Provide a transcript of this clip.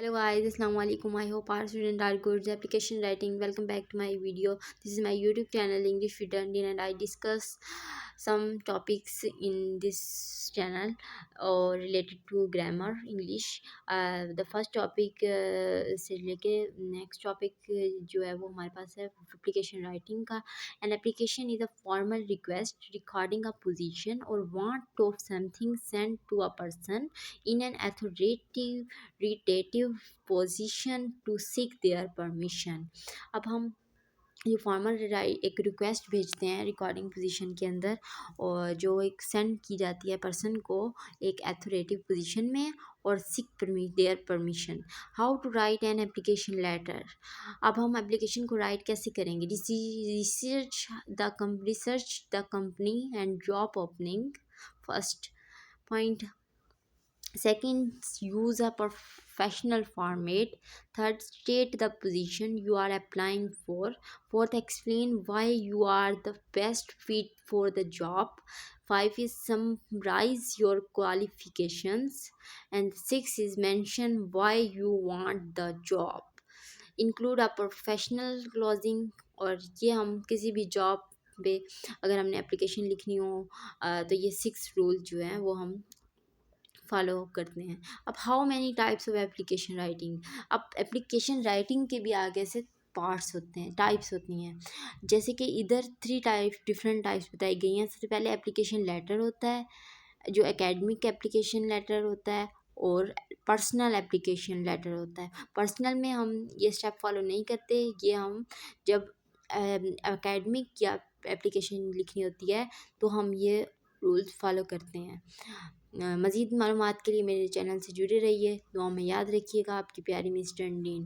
Hello guys, Assalamualaikum. I hope our students are good. Application writing. Welcome back to my video. This is my YouTube channel English with Dundin, and I discuss some topics in this channel or related to grammar English. The first topic से लेके next topic जो है वो हमारे पास है application writing का. An application is a formal request regarding a position or want of something sent to a person in an authoritative position to seek their permission. अब हम ये फॉर्मल एक रिक्वेस्ट भेजते हैं रिकॉर्डिंग पोजीशन के अंदर, और जो एक सेंड की जाती है पर्सन को एक अथॉरिटेटिव पोजीशन में, और seek their permission. How to write an application letter. अब हम एप्लीकेशन को राइट कैसे करेंगे. Research the company and job opening. First point. Second, use a professional format. Third, state the position you are applying for. Fourth, explain why you are the best fit for the job. Five is summarize your qualifications. And six is mention why you want the job. Include a professional closing. और ये हम किसी भी job पे अगर हमने application लिखनी हो तो ये 6 रूल जो हैं वो हम फॉलो करते हैं. अब how many types of application writing. अब एप्लीकेशन राइटिंग के भी आगे से पार्ट्स होते हैं, टाइप्स होती हैं. जैसे कि इधर 3 टाइप्स डिफरेंट टाइप्स बताई गई हैं. सबसे पहले एप्लीकेशन लेटर होता है, जो एकेडमिक एप्लीकेशन लेटर होता है, और पर्सनल एप्लीकेशन लेटर होता है. पर्सनल में हम ये स्टेप फॉलो नहीं करते. ये हम जब एकेडमिक या एप्लीकेशन लिखनी होती है तो हम ये रूल्स फॉलो करते हैं. मज़ीद मालूमात के लिए मेरे चैनल से जुड़े रहिए. दुआ में याद रखिएगा. आपकी प्यारी मिस डंडीन.